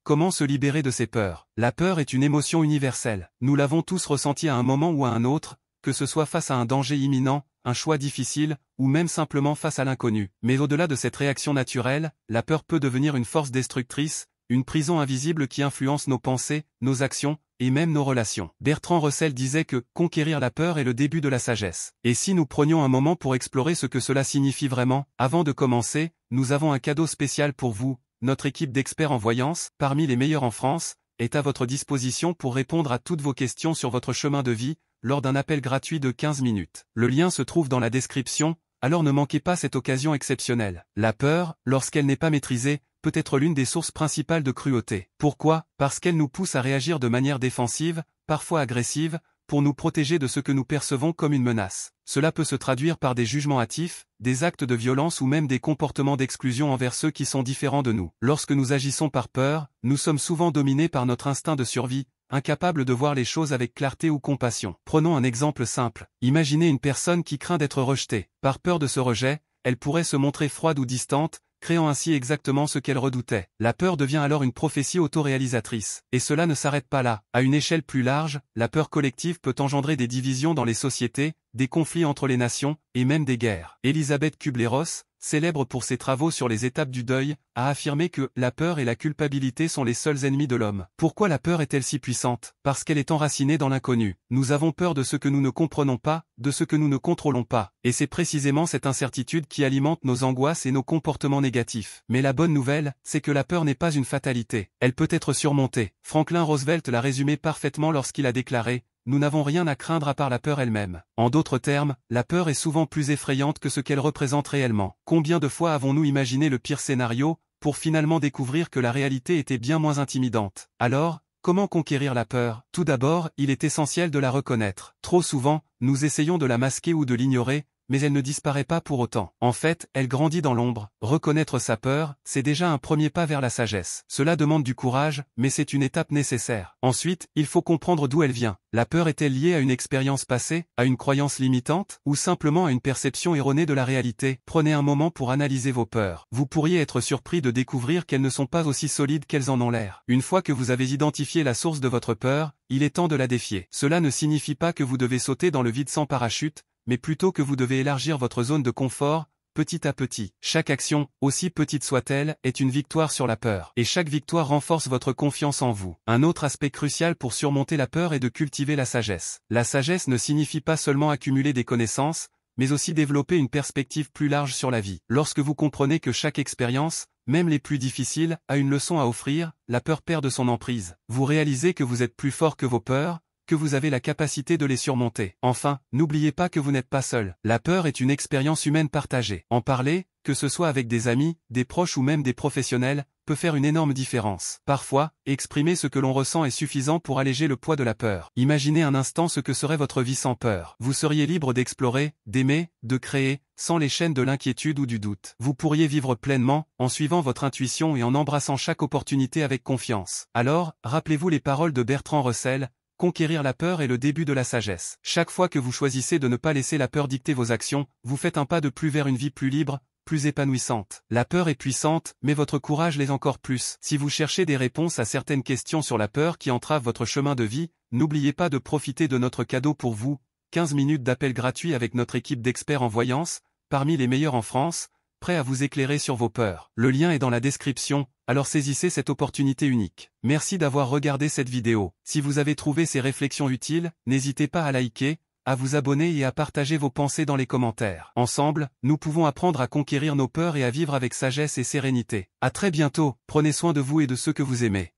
Comment se libérer de ces peurs? La peur est une émotion universelle. Nous l'avons tous ressentie à un moment ou à un autre, que ce soit face à un danger imminent, un choix difficile, ou même simplement face à l'inconnu. Mais au-delà de cette réaction naturelle, la peur peut devenir une force destructrice, une prison invisible qui influence nos pensées, nos actions, et même nos relations. Bertrand Russell disait que « conquérir la peur est le début de la sagesse ». Et si nous prenions un moment pour explorer ce que cela signifie vraiment, avant de commencer, nous avons un cadeau spécial pour vous. Notre équipe d'experts en voyance, parmi les meilleurs en France, est à votre disposition pour répondre à toutes vos questions sur votre chemin de vie, lors d'un appel gratuit de 15 minutes. Le lien se trouve dans la description, alors ne manquez pas cette occasion exceptionnelle. La peur, lorsqu'elle n'est pas maîtrisée, peut être l'une des sources principales de cruauté. Pourquoi? Parce qu'elle nous pousse à réagir de manière défensive, parfois agressive, pour nous protéger de ce que nous percevons comme une menace. Cela peut se traduire par des jugements hâtifs, des actes de violence ou même des comportements d'exclusion envers ceux qui sont différents de nous. Lorsque nous agissons par peur, nous sommes souvent dominés par notre instinct de survie, incapables de voir les choses avec clarté ou compassion. Prenons un exemple simple. Imaginez une personne qui craint d'être rejetée. Par peur de ce rejet, elle pourrait se montrer froide ou distante, créant ainsi exactement ce qu'elle redoutait. La peur devient alors une prophétie autoréalisatrice. Et cela ne s'arrête pas là. À une échelle plus large, la peur collective peut engendrer des divisions dans les sociétés, des conflits entre les nations, et même des guerres. Elisabeth Kubler-Ross, célèbre pour ses travaux sur les étapes du deuil, a affirmé que la peur et la culpabilité sont les seuls ennemis de l'homme. Pourquoi la peur est-elle si puissante? Parce qu'elle est enracinée dans l'inconnu. Nous avons peur de ce que nous ne comprenons pas, de ce que nous ne contrôlons pas. Et c'est précisément cette incertitude qui alimente nos angoisses et nos comportements négatifs. Mais la bonne nouvelle, c'est que la peur n'est pas une fatalité. Elle peut être surmontée. Franklin Roosevelt l'a résumé parfaitement lorsqu'il a déclaré: nous n'avons rien à craindre à part la peur elle-même. En d'autres termes, la peur est souvent plus effrayante que ce qu'elle représente réellement. Combien de fois avons-nous imaginé le pire scénario, pour finalement découvrir que la réalité était bien moins intimidante? Alors, comment conquérir la peur? Tout d'abord, il est essentiel de la reconnaître. Trop souvent, nous essayons de la masquer ou de l'ignorer, mais elle ne disparaît pas pour autant. En fait, elle grandit dans l'ombre. Reconnaître sa peur, c'est déjà un premier pas vers la sagesse. Cela demande du courage, mais c'est une étape nécessaire. Ensuite, il faut comprendre d'où elle vient. La peur est-elle liée à une expérience passée, à une croyance limitante, ou simplement à une perception erronée de la réalité? Prenez un moment pour analyser vos peurs. Vous pourriez être surpris de découvrir qu'elles ne sont pas aussi solides qu'elles en ont l'air. Une fois que vous avez identifié la source de votre peur, il est temps de la défier. Cela ne signifie pas que vous devez sauter dans le vide sans parachute, mais plutôt que vous devez élargir votre zone de confort, petit à petit. Chaque action, aussi petite soit-elle, est une victoire sur la peur. Et chaque victoire renforce votre confiance en vous. Un autre aspect crucial pour surmonter la peur est de cultiver la sagesse. La sagesse ne signifie pas seulement accumuler des connaissances, mais aussi développer une perspective plus large sur la vie. Lorsque vous comprenez que chaque expérience, même les plus difficiles, a une leçon à offrir, la peur perd de son emprise. Vous réalisez que vous êtes plus fort que vos peurs, que vous avez la capacité de les surmonter. Enfin, n'oubliez pas que vous n'êtes pas seul. La peur est une expérience humaine partagée. En parler, que ce soit avec des amis, des proches ou même des professionnels, peut faire une énorme différence. Parfois, exprimer ce que l'on ressent est suffisant pour alléger le poids de la peur. Imaginez un instant ce que serait votre vie sans peur. Vous seriez libre d'explorer, d'aimer, de créer, sans les chaînes de l'inquiétude ou du doute. Vous pourriez vivre pleinement, en suivant votre intuition et en embrassant chaque opportunité avec confiance. Alors, rappelez-vous les paroles de Bertrand Russell: conquérir la peur est le début de la sagesse. Chaque fois que vous choisissez de ne pas laisser la peur dicter vos actions, vous faites un pas de plus vers une vie plus libre, plus épanouissante. La peur est puissante, mais votre courage l'est encore plus. Si vous cherchez des réponses à certaines questions sur la peur qui entravent votre chemin de vie, n'oubliez pas de profiter de notre cadeau pour vous, 15 minutes d'appel gratuit avec notre équipe d'experts en voyance, parmi les meilleurs en France, prêts à vous éclairer sur vos peurs. Le lien est dans la description, alors saisissez cette opportunité unique. Merci d'avoir regardé cette vidéo. Si vous avez trouvé ces réflexions utiles, n'hésitez pas à liker, à vous abonner et à partager vos pensées dans les commentaires. Ensemble, nous pouvons apprendre à conquérir nos peurs et à vivre avec sagesse et sérénité. À très bientôt, prenez soin de vous et de ceux que vous aimez.